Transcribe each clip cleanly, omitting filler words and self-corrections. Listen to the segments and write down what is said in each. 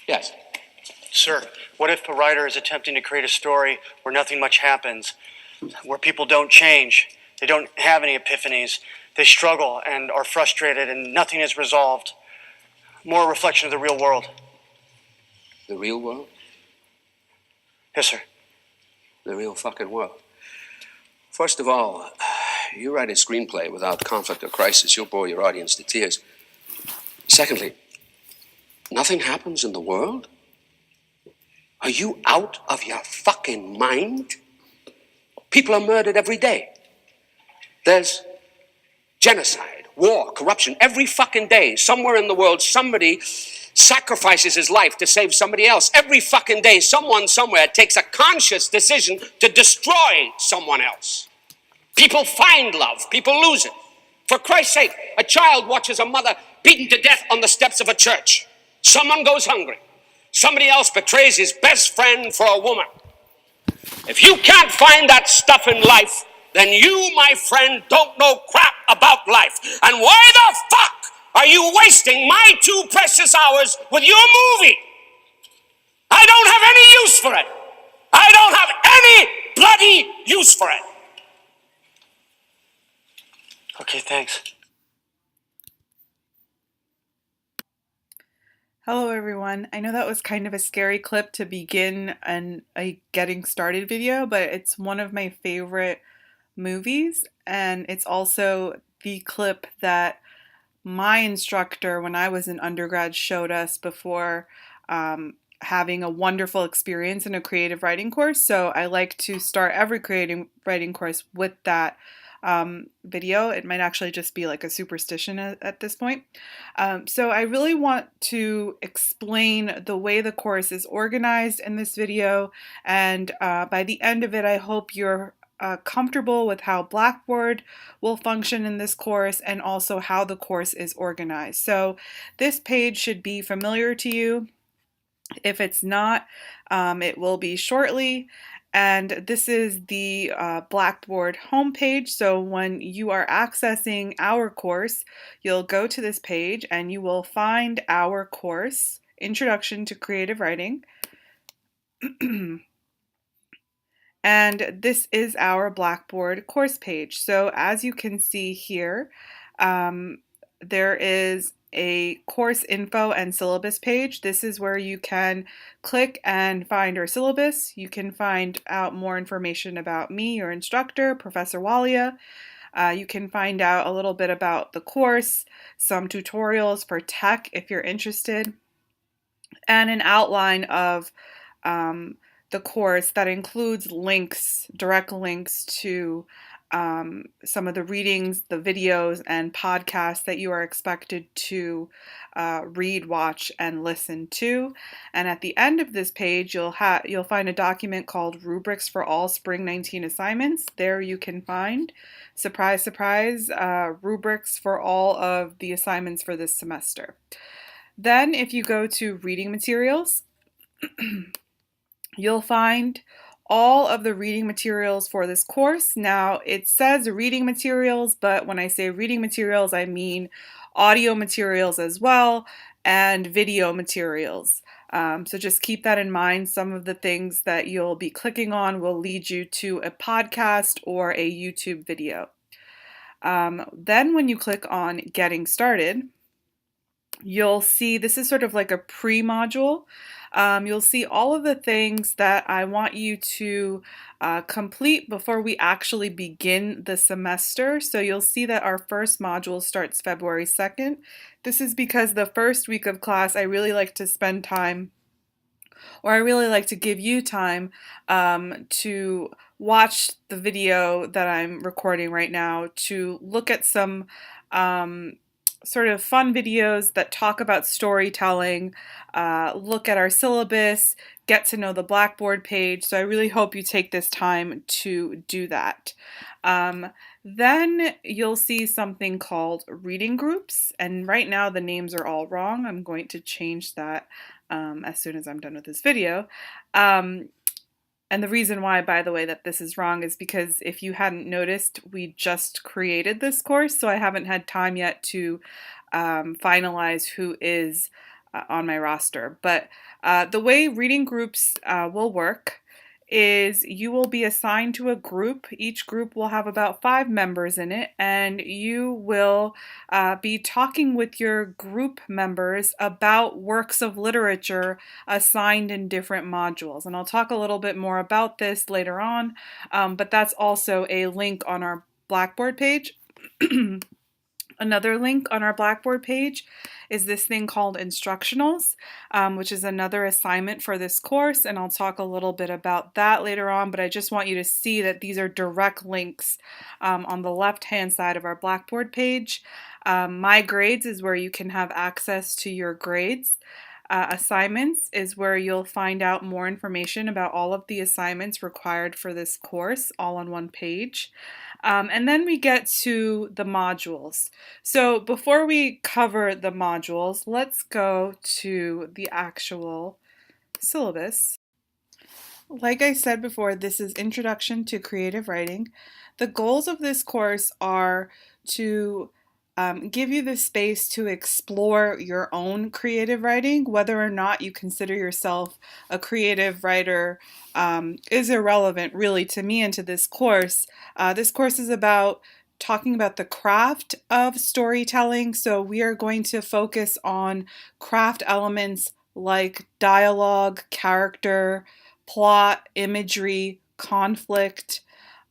Yes. Sir, what if a writer is attempting to create a story where nothing much happens, where people don't change, they don't have any epiphanies, they struggle and are frustrated and nothing is resolved? More a reflection of the real world. The real world? Yes, sir. The real fucking world. First of all, you write a screenplay without conflict or crisis, you'll bore your audience to tears. Secondly, nothing happens in the world? Are you out of your fucking mind? People are murdered every day. There's genocide, war, corruption. Every fucking day, somewhere in the world, somebody sacrifices his life to save somebody else. Every fucking day, someone somewhere takes a conscious decision to destroy someone else. People find love. People lose it. For Christ's sake, a child watches a mother beaten to death on the steps of a church. Someone goes hungry. Somebody else betrays his best friend for a woman. If you can't find that stuff in life, then you, my friend, don't know crap about life. And why the fuck are you wasting my 2 precious hours with your movie? I don't have any use for it. I don't have any bloody use for it. Okay, thanks. Hello everyone. I know that was kind of a scary clip to begin a getting started video, but it's one of my favorite movies, and it's also the clip that my instructor when I was in undergrad showed us before having a wonderful experience in a creative writing course. So I like to start every creative writing course with that video. It might actually just be like a superstition at this point. So I really want to explain the way the course is organized in this video, and by the end of it I hope you're comfortable with how Blackboard will function in this course and also how the course is organized. So this page should be familiar to you. If it's not, it will be shortly. And this is the Blackboard homepage. So when you are accessing our course, you'll go to this page and you will find our course, Introduction to Creative Writing. And this is our Blackboard course page. So as you can see here, there is a course info and syllabus page. This is where you can click and find our syllabus. You can find out more information about me, your instructor, Professor Walia. You can find out a little bit about the course, some tutorials for tech if you're interested, and an outline of the course that includes links, direct links to some of the readings, the videos, and podcasts that you are expected to read, watch, and listen to. And at the end of this page, you'll find a document called Rubrics for All Spring 19 Assignments. There you can find, surprise, surprise, rubrics for all of the assignments for this semester. Then if you go to reading materials, you'll find all of the reading materials for this course. Now it says reading materials, but when I say reading materials, I mean audio materials as well and video materials. So just keep that in mind. Some of the things that you'll be clicking on will lead you to a podcast or a YouTube video. Then when you click on Getting Started, you'll see this is sort of like a pre-module. You'll see all of the things that I want you to complete before we actually begin the semester. So you'll see that our first module starts February 2nd. This is because the first week of class I really like to spend time, or I really like to give you time to watch the video that I'm recording right now, to look at some sort of fun videos that talk about storytelling, look at our syllabus, get to know the Blackboard page. So I really hope you take this time to do that. Then you'll see something called reading groups, and right now the names are all wrong. I'm going to change that as soon as I'm done with this video. And the reason why, by the way, that this is wrong is because if you hadn't noticed, we just created this course, so I haven't had time yet to finalize who is on my roster. But the way reading groups will work is you will be assigned to a group. Each group will have about 5 members in it, and you will be talking with your group members about works of literature assigned in different modules. And I'll talk a little bit more about this later on, but that's also a link on our Blackboard page. Another link on our Blackboard page is this thing called instructionals, which is another assignment for this course, and I'll talk a little bit about that later on, but I just want you to see that these are direct links on the left-hand side of our Blackboard page. My grades is where you can have access to your grades. Assignments is where you'll find out more information about all of the assignments required for this course, all on one page. And then we get to the modules. So before we cover the modules, let's go to the actual syllabus. Like I said before, this is Introduction to Creative Writing. The goals of this course are to give you the space to explore your own creative writing. Whether or not you consider yourself a creative writer is irrelevant, really, to me and to this course. This course is about talking about the craft of storytelling, so we are going to focus on craft elements like dialogue, character, plot, imagery, conflict,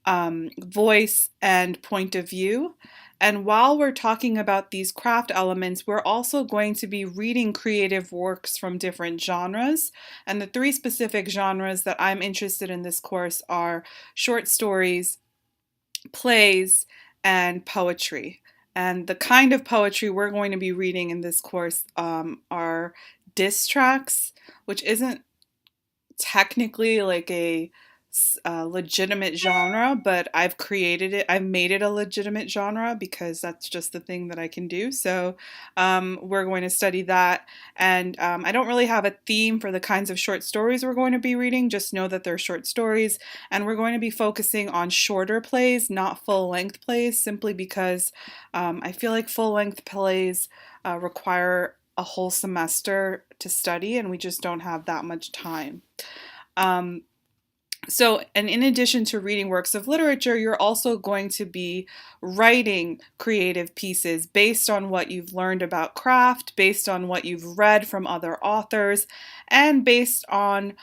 voice, and point of view. And while we're talking about these craft elements, we're also going to be reading creative works from different genres. And the 3 specific genres that I'm interested in this course are short stories, plays, and poetry. And the kind of poetry we're going to be reading in this course are diss tracks, which isn't technically like a legitimate genre, but I've created it. I've made it a legitimate genre because that's just the thing that I can do. So we're going to study that. And I don't really have a theme for the kinds of short stories we're going to be reading. Just know that they're short stories. And we're going to be focusing on shorter plays, not full-length plays, simply because I feel like full-length plays require a whole semester to study, and we just don't have that much time. And in addition to reading works of literature, you're also going to be writing creative pieces based on what you've learned about craft, based on what you've read from other authors, and based on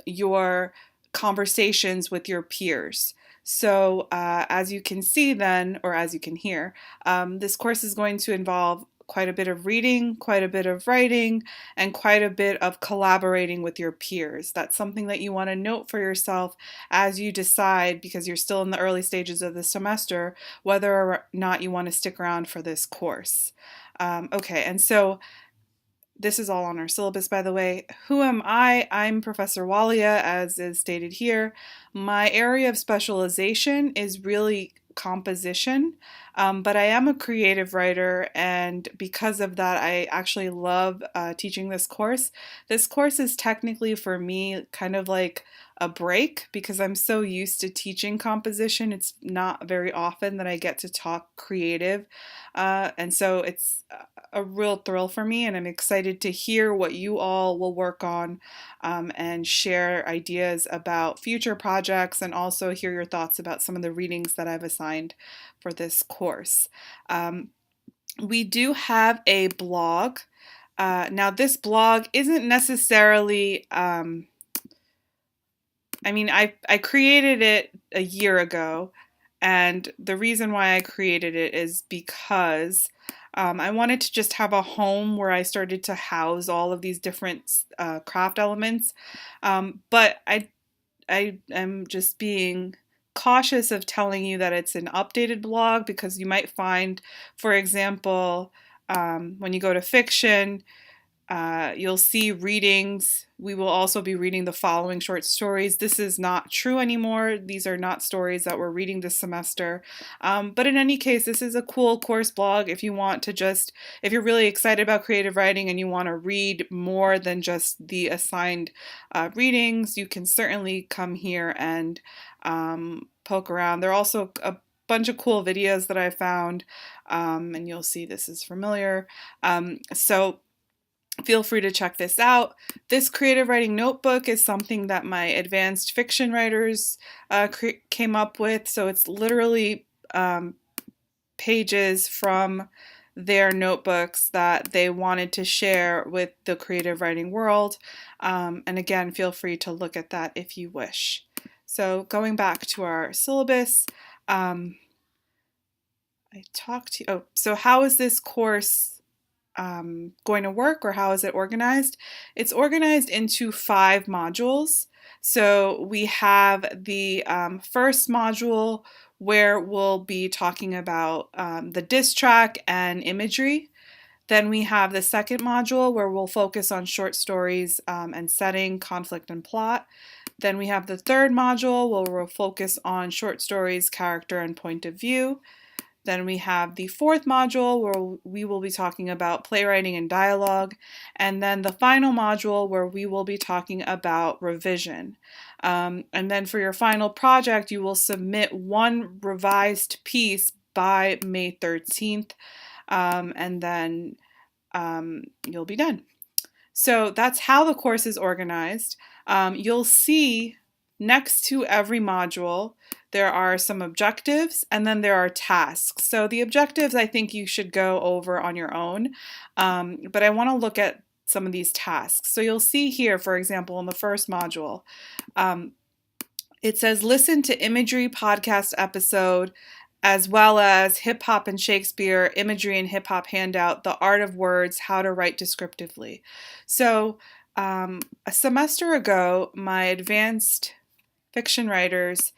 your conversations with your peers. So as you can see then, or as you can hear, this course is going to involve quite a bit of reading, quite a bit of writing, and quite a bit of collaborating with your peers. That's something that you want to note for yourself as you decide, because you're still in the early stages of the semester, whether or not you want to stick around for this course. Okay, and so this is all on our syllabus, by the way. Who am I? I'm Professor Walia, as is stated here. My area of specialization is really composition, but I am a creative writer, and because of that, I actually love teaching this course. This course is technically, for me, kind of like a break because I'm so used to teaching composition. It's not very often that I get to talk creative, and so it's a real thrill for me, and I'm excited to hear what you all will work on and share ideas about future projects, and also hear your thoughts about some of the readings that I've assigned for this course. We do have a blog. Now, this blog isn't necessarily I created it a year ago, and the reason why I created it is because I wanted to just have a home where I started to house all of these different craft elements, but I am just being cautious of telling you that it's an updated blog, because you might find, for example, when you go to fiction, you'll see readings. We will also be reading the following short stories. This is not true anymore. These are not stories that we're reading this semester. But in any case, this is a cool course blog if you want to if you're really excited about creative writing and you want to read more than just the assigned readings, you can certainly come here and poke around. There are also a bunch of cool videos that I found, and you'll see this is familiar. So feel free to check this out. This creative writing notebook is something that my advanced fiction writers came up with. So it's literally pages from their notebooks that they wanted to share with the creative writing world. And again, feel free to look at that if you wish. So going back to our syllabus, so how is this course going to work, or how is it organized? It's organized into 5 modules. So we have the first module where we'll be talking about the diss track and imagery. Then we have the second module where we'll focus on short stories and setting, conflict, and plot. Then we have the third module where we'll focus on short stories, character, and point of view. Then we have the fourth module where we will be talking about playwriting and dialogue. And then the final module where we will be talking about revision. And then for your final project, you will submit 1 revised piece by May 13th. And then you'll be done. So that's how the course is organized. You'll see next to every module, there are some objectives and then there are tasks. So the objectives I think you should go over on your own, but I want to look at some of these tasks. So you'll see here, for example, in the first module, it says listen to imagery podcast episode as well as Hip Hop and Shakespeare, Imagery and Hip Hop Handout, The Art of Words, How to Write Descriptively. So a semester ago, my advanced fiction writers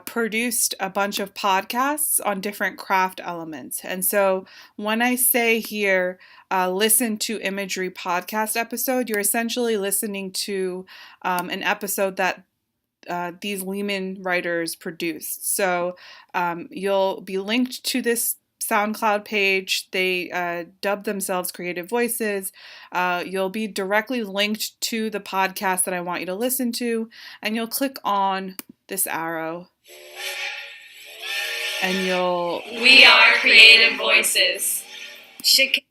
produced a bunch of podcasts on different craft elements. And so when I say here, listen to imagery podcast episode, you're essentially listening to an episode that these Lehman writers produced. So you'll be linked to this SoundCloud page. They dub themselves Creative Voices. You'll be directly linked to the podcast that I want you to listen to, and you'll click on this arrow, and We are Creative Voices.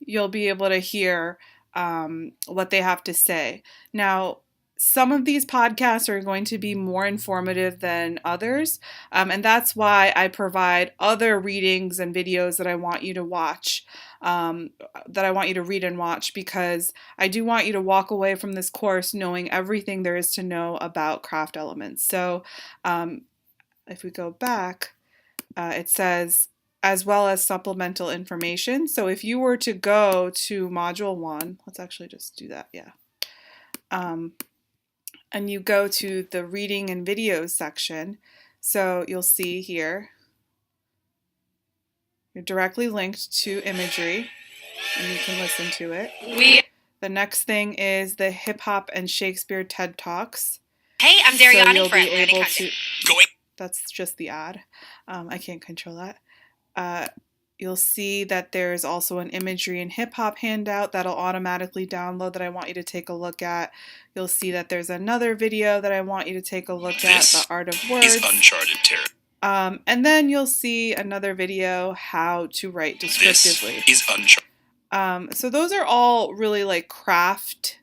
You'll be able to hear what they have to say. Now, some of these podcasts are going to be more informative than others, and that's why I provide other readings and videos that I want you to watch, that I want you to read and watch, because I do want you to walk away from this course knowing everything there is to know about craft elements. So if we go back, it says, as well as supplemental information. So if you were to go to Module 1, let's actually just do that, yeah. And you go to the reading and videos section, so you'll see here, you're directly linked to imagery, and you can listen to it. The next thing is the Hip Hop and Shakespeare TED Talks. Hey, I'm Dariani so for Atlantic Content. That's just the ad. I can't control that. You'll see that there's also an imagery and hip hop handout that'll automatically download that I want you to take a look at. You'll see that there's another video that I want you to take a look at, The Art of Words. This is uncharted territory. And then you'll see another video, How to Write Descriptively. This is uncharted. So those are all really like craft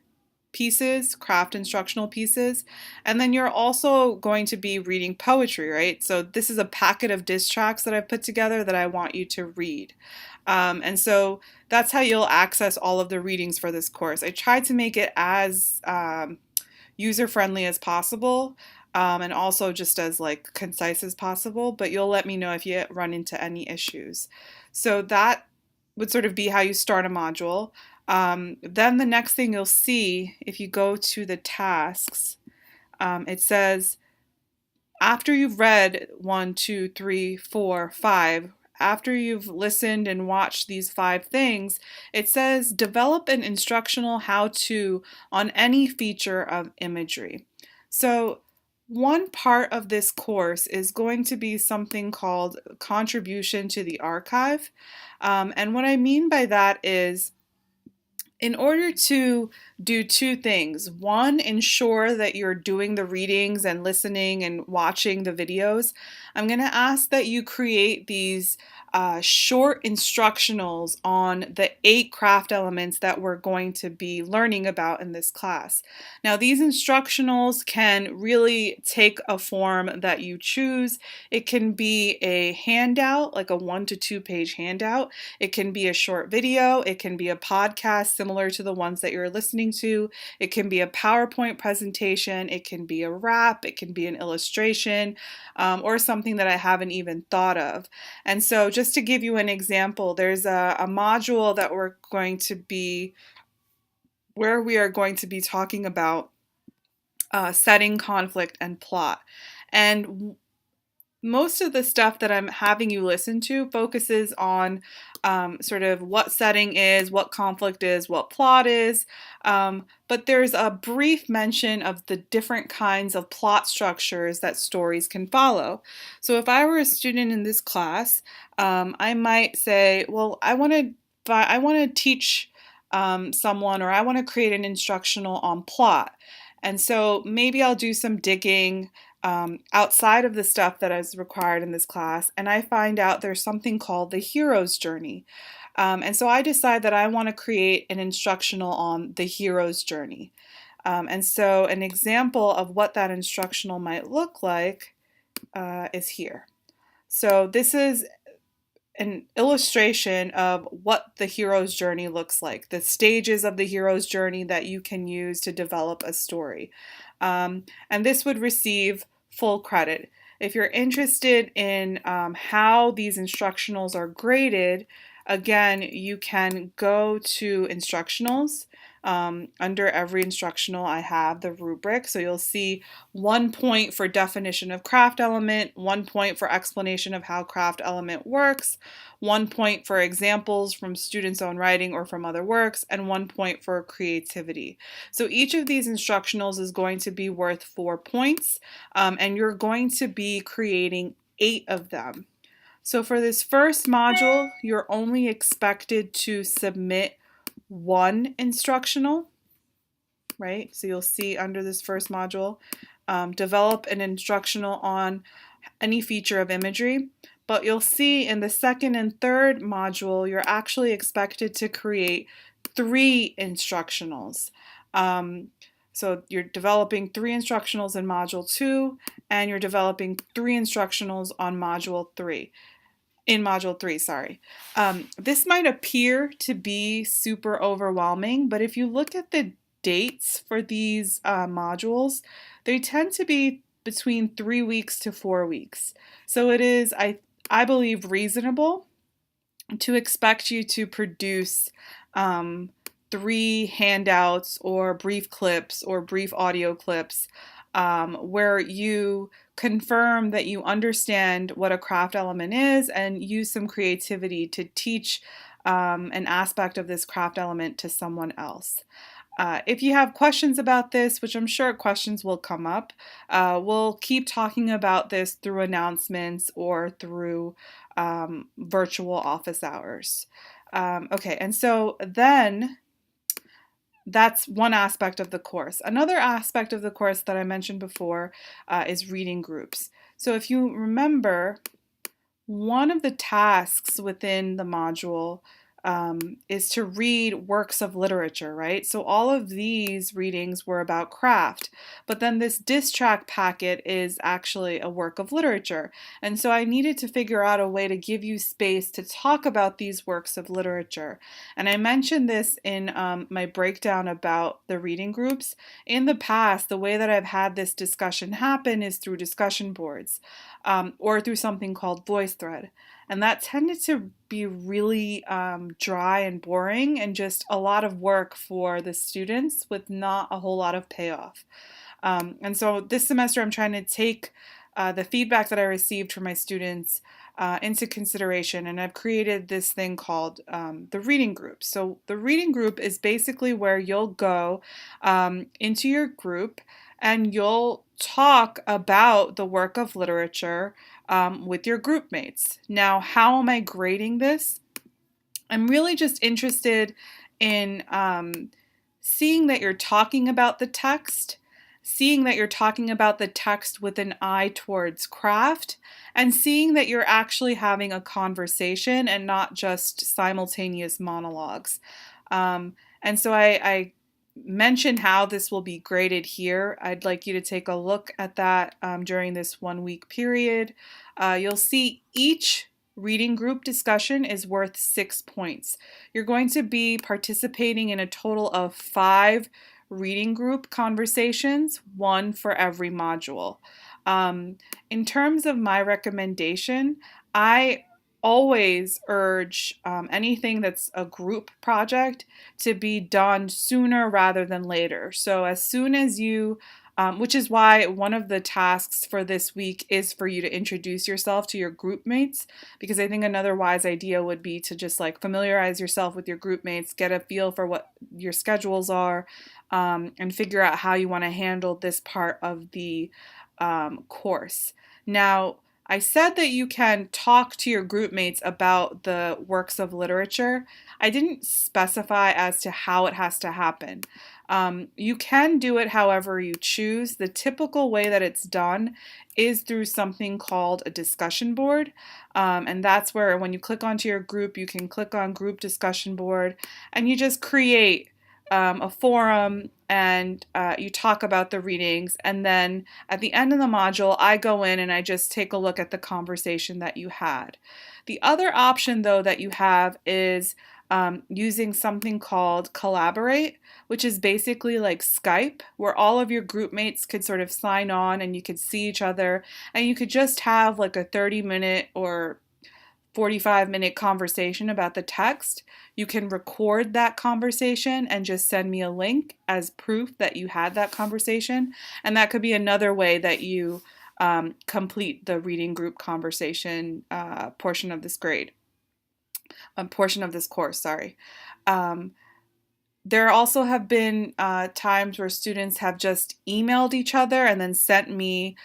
pieces, craft instructional pieces. And then you're also going to be reading poetry, right? So this is a packet of diss tracks that I've put together that I want you to read. And so that's how you'll access all of the readings for this course. I tried to make it as user-friendly as possible, and also just as like concise as possible, but you'll let me know if you run into any issues. So that would sort of be how you start a module. Then the next thing you'll see, if you go to the tasks, it says, after you've read 1, 2, 3, 4, 5, after you've listened and watched these 5 things, it says develop an instructional how-to on any feature of imagery. So one part of this course is going to be something called contribution to the archive. And what I mean by that is, in order to do two things. One, ensure that you're doing the readings and listening and watching the videos. I'm going to ask that you create these short instructionals on the 8 craft elements that we're going to be learning about in this class. Now, these instructionals can really take a form that you choose. It can be a handout, like a 1 to 2 page handout. It can be a short video. It can be a podcast similar to the ones that you're listening to. It can be a PowerPoint presentation. It can be a rap. It can be an illustration, or something that I haven't even thought of. And so just to give you an example, there's a module that we are going to be talking about setting conflict and plot. And most of the stuff that I'm having you listen to focuses on sort of what setting is, what conflict is, what plot is, but there's a brief mention of the different kinds of plot structures that stories can follow. So if I were a student in this class, I might say, well, I want to teach someone, or I want to create an instructional on plot. And so maybe I'll do some digging outside of the stuff that is required in this class, and I find out there's something called the hero's journey. And so I decide that I want to create an instructional on the hero's journey. And so an example of what that instructional might look like is here. So this is an illustration of what the hero's journey looks like, the stages of the hero's journey that you can use to develop a story. And this would receive full credit. If you're interested in how these instructionals are graded, again, you can go to instructionals. Under every instructional, I have the rubric. So you'll see 1 point for definition of craft element, 1 point for explanation of how craft element works, 1 point for examples from students' own writing or from other works, and 1 point for creativity. So each of these instructionals is going to be worth 4 points, and you're going to be creating 8 of them. So for this first module, you're only expected to submit 1 instructional, right? So you'll see under this first module, develop an instructional on any feature of imagery. But you'll see in the second and third module, you're actually expected to create 3 instructionals. So you're developing 3 instructionals in module 2, and you're developing 3 instructionals on module 3. In module 3, sorry. This might appear to be super overwhelming, but if you look at the dates for these modules, they tend to be between 3 weeks to 4 weeks. So it is, I believe, reasonable to expect you to produce 3 handouts or brief clips or brief audio clips where you confirm that you understand what a craft element is and use some creativity to teach an aspect of this craft element to someone else. If you have questions about this, which I'm sure questions will come up, we'll keep talking about this through announcements or through virtual office hours. Okay, and so then that's one aspect of the course. Another aspect of the course that I mentioned before is reading groups. So if you remember, one of the tasks within the module is to read works of literature, right? So all of these readings were about craft, but then this diss track packet is actually a work of literature. And so I needed to figure out a way to give you space to talk about these works of literature. And I mentioned this in my breakdown about the reading groups. In the past, the way that I've had this discussion happen is through discussion boards or through something called VoiceThread. And that tended to be really dry and boring and just a lot of work for the students with not a whole lot of payoff. And so this semester I'm trying to take the feedback that I received from my students into consideration, and I've created this thing called the reading group. So the reading group is basically where you'll go into your group and you'll talk about the work of literature with your group mates. Now, how am I grading this? I'm really just interested in seeing that you're talking about the text, seeing that you're talking about the text with an eye towards craft, and seeing that you're actually having a conversation and not just simultaneous monologues. And so I mentioned how this will be graded here. I'd like you to take a look at that during this 1 week period. You'll see each reading group discussion is worth 6 points. You're going to be participating in a total of 5 reading group conversations, 1 for every module. In terms of my recommendation, I always urge anything that's a group project to be done sooner rather than later. So as soon as you which is why one of the tasks for this week is for you to introduce yourself to your group mates, because I think another wise idea would be to just like familiarize yourself with your group mates, get a feel for what your schedules are, and figure out how you want to handle this part of the course. Now, I said that you can talk to your group mates about the works of literature. I didn't specify as to how it has to happen. You can do it however you choose. The typical way that it's done is through something called a discussion board. And that's where when you click onto your group, you can click on group discussion board and you just create a forum and you talk about the readings. And then at the end of the module, I go in and I just take a look at the conversation that you had. The other option, though, that you have is using something called Collaborate, which is basically like Skype, where all of your group mates could sort of sign on and you could see each other and you could just have like a 30-minute or 45-minute conversation about the text. You can record that conversation and just send me a link as proof that you had that conversation. And that could be another way that you complete the reading group conversation portion of this course, sorry. There also have been times where students have just emailed each other and then sent me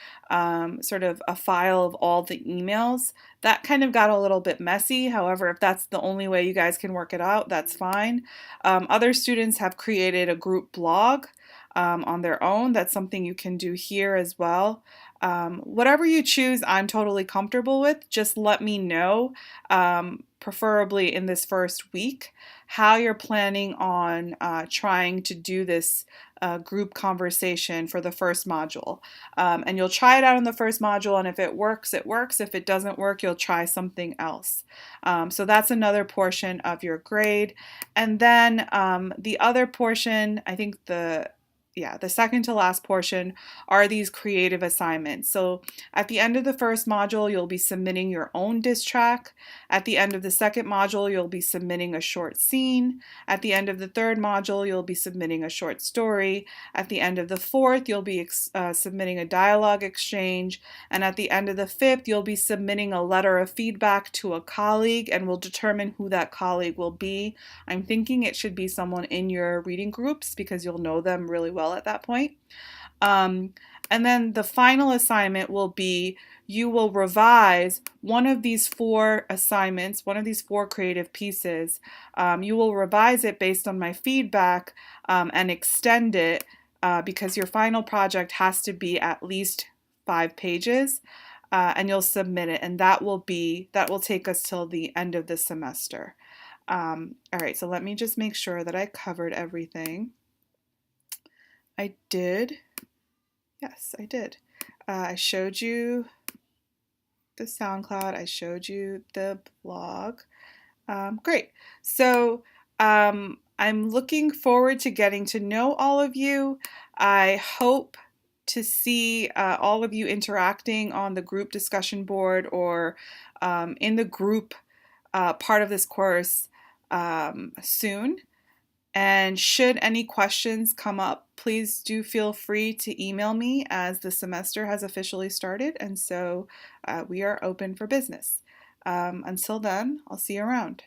sort of a file of all the emails. That kind of got a little bit messy. However, if that's the only way you guys can work it out, that's fine. Other students have created a group blog on their own. That's something you can do here as well. Whatever you choose, I'm totally comfortable with. Just let me know, preferably in this first week, how you're planning on trying to do this group conversation for the first module. And you'll try it out in the first module, and if it works, it works. If it doesn't work, you'll try something else. So that's another portion of your grade. And then the other portion, I think the second to last portion are these creative assignments. So at the end of the first module, you'll be submitting your own diss track. At the end of the second module, you'll be submitting a short scene. At the end of the third module, you'll be submitting a short story. At the end of the fourth, you'll be submitting a dialogue exchange. And at the end of the fifth, you'll be submitting a letter of feedback to a colleague, and we'll determine who that colleague will be. I'm thinking it should be someone in your reading groups because you'll know them really well at that point. And then the final assignment will be you will revise one of these 4 assignments, one of these 4 creative pieces. You will revise it based on my feedback and extend it because your final project has to be at least 5 pages. And you'll submit it, and that will take us till the end of the semester. All right, so let me just make sure that I covered everything. I did. Yes, I did. I showed you the SoundCloud. I showed you the blog. Great. So I'm looking forward to getting to know all of you. I hope to see all of you interacting on the group discussion board or in the group part of this course soon. And should any questions come up, please do feel free to email me as the semester has officially started, and so we are open for business. Until then, I'll see you around.